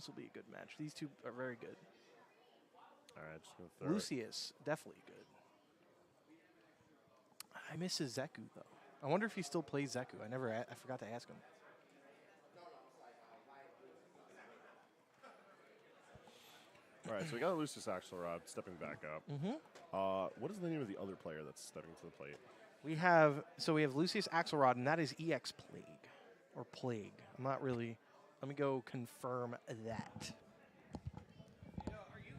this will be a good match. These two are very good. All right, just gonna throw Lucius, definitely good. I miss his Zeku, though. I wonder if he still plays Zeku. I forgot to ask him. All right, so we got LuciusAxelrod stepping back up. What is the name of the other player that's stepping to the plate? We have LuciusAxelrod, and that is EX Plague or Plague. I'm not really. Let me go confirm that. Are you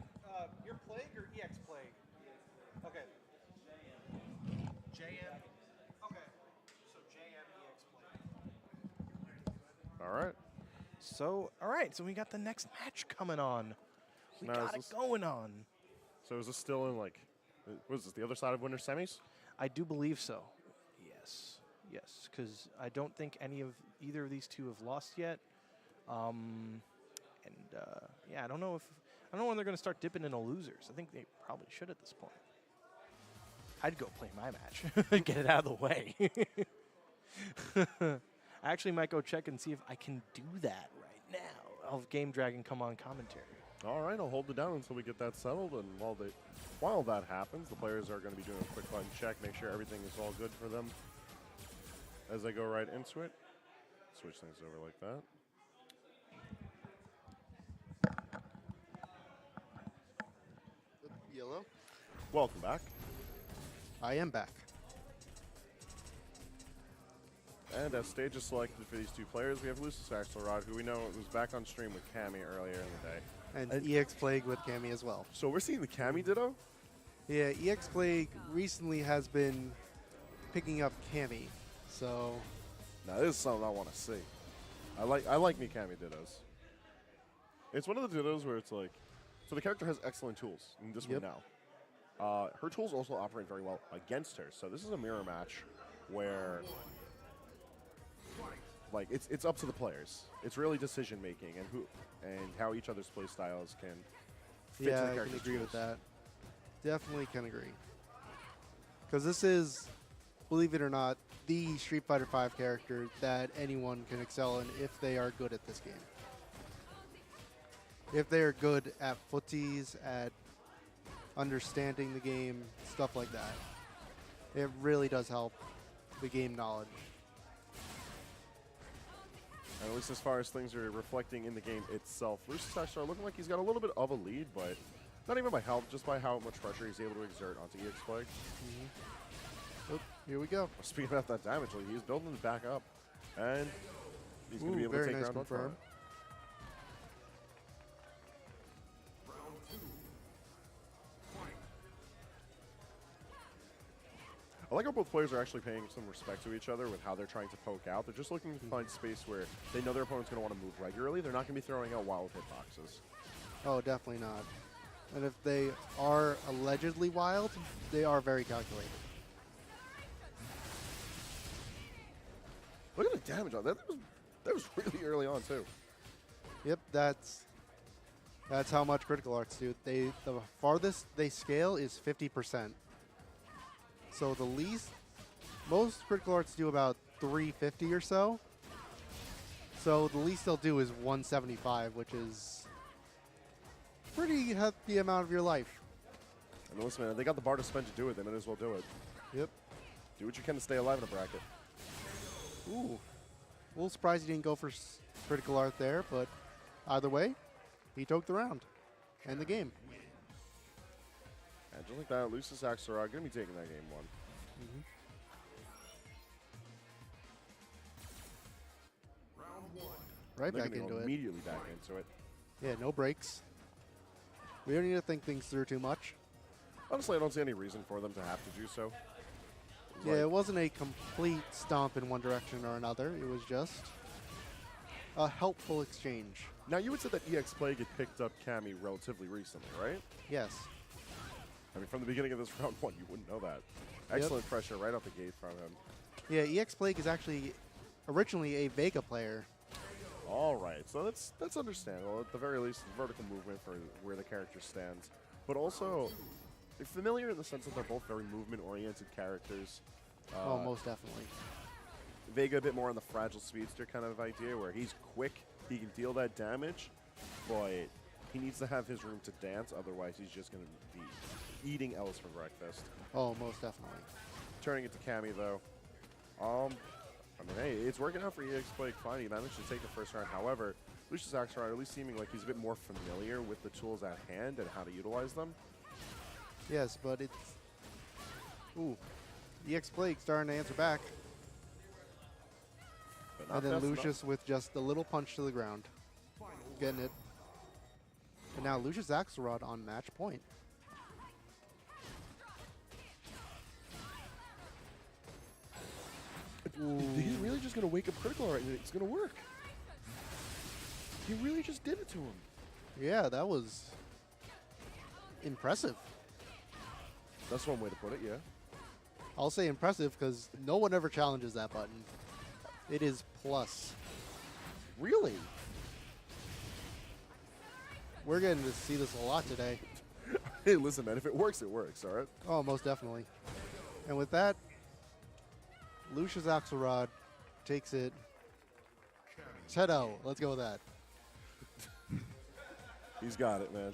you're Plague or EX Plague? Okay. JM. Okay. So JM EX Plague. All right. So all right. So we got the next match coming on. We got it going on. So is this still in like? What is this? The other side of winter semis? I do believe so. Yes, because I don't think either of these two have lost yet. Yeah, I don't know when they're going to start dipping into losers. I think they probably should at this point. I'd go play my match, get it out of the way. I actually might go check and see if I can do that right now. I'll have Game Dragon come on commentary. All right, I'll hold it down until we get that settled. And while that happens, the players are going to be doing a quick button check, make sure everything is all good for them as they go right into it. Switch things over like that. Yellow. Welcome back. I am back. And as stage is selected for these two players, we have LuciusAxelrod, who we know was back on stream with Cammy earlier in the day. And EX Plague with Cammy as well. So we're seeing the Cammy ditto? Yeah, EX Plague recently has been picking up Cammy, so... Now this is something I want to see. I like me Cammy dittos. It's one of the dittos where it's like, so the character has excellent tools, in this one now. Her tools also operate very well against her, so this is a mirror match where... Like it's up to the players. It's really decision making and how each other's play styles can fit to the I character's can agree tools. with that. Definitely can agree. Because this is, believe it or not, the Street Fighter V character that anyone can excel in if they are good at this game. If they are good at footies, at understanding the game, stuff like that. It really does help the game knowledge. And at least as far as things are reflecting in the game itself, LuciusAxelrod looking like he's got a little bit of a lead, but not even by help, just by how much pressure he's able to exert onto EX Plague. Oh, here we go. Speaking about that damage, he's building it back up, and he's going to be able to take round one for him. I like how both players are actually paying some respect to each other with how they're trying to poke out. They're just looking to find space where they know their opponent's going to want to move regularly. They're not going to be throwing out wild hitboxes. Oh, definitely not. And if they are allegedly wild, they are very calculated. Look at the damage on that. That was really early on, too. Yep, that's how much critical arts do. The farthest they scale is 50%. So the least, most critical arts do about 350 or so. So the least they'll do is 175, which is pretty hefty amount of your life. I mean, listen, man, they got the bar to spend to do it. They might as well do it. Yep. Do what you can to stay alive in a bracket. Ooh. A little surprised he didn't go for critical art there, but either way, he took the round and the game. And just like that, LuciusAxelrod going to be taking that game one. Right They're back gonna go into it. immediately back into it. Yeah, no breaks. We don't need to think things through too much. Honestly, I don't see any reason for them to have to do so. Yeah, it wasn't a complete stomp in one direction or another. It was just a helpful exchange. Now, you would say that EX Plague had picked up Cammy relatively recently, right? Yes. I mean, from the beginning of this round one, you wouldn't know that. Excellent pressure right out the gate from him. Yeah, EX Plague is actually originally a Vega player. All right, so that's understandable. At the very least, vertical movement for where the character stands. But also, they're familiar in the sense that they're both very movement-oriented characters. Oh, most definitely. Vega a bit more on the fragile speedster kind of idea, where he's quick, he can deal that damage. but he needs to have his room to dance. Otherwise, he's just going to be eating Ellis for breakfast. Oh, most definitely. Turning it to Cammy, though. I mean, hey, it's working out for EX Blake fine. He managed to take the first round. However, LuciusAxelrod at least seeming like he's a bit more familiar with the tools at hand and how to utilize them. Yes, but it's... Ooh. EX Blake starting to answer back. But not And then fast enough. Lucius with just a little punch to the ground. Getting it. And now LuciusAxelrod on match point. He's really just going to wake up Critical Art and it's going to work. He really just did it to him. Yeah, that was impressive. That's one way to put it, yeah. I'll say impressive because no one ever challenges that button. It is plus. Really? We're getting to see this a lot today. Hey, listen, man, if it works, all right? Oh, most definitely. And with that, LuciusAxelrod takes it 10-0. Let's go with that. He's got it, man.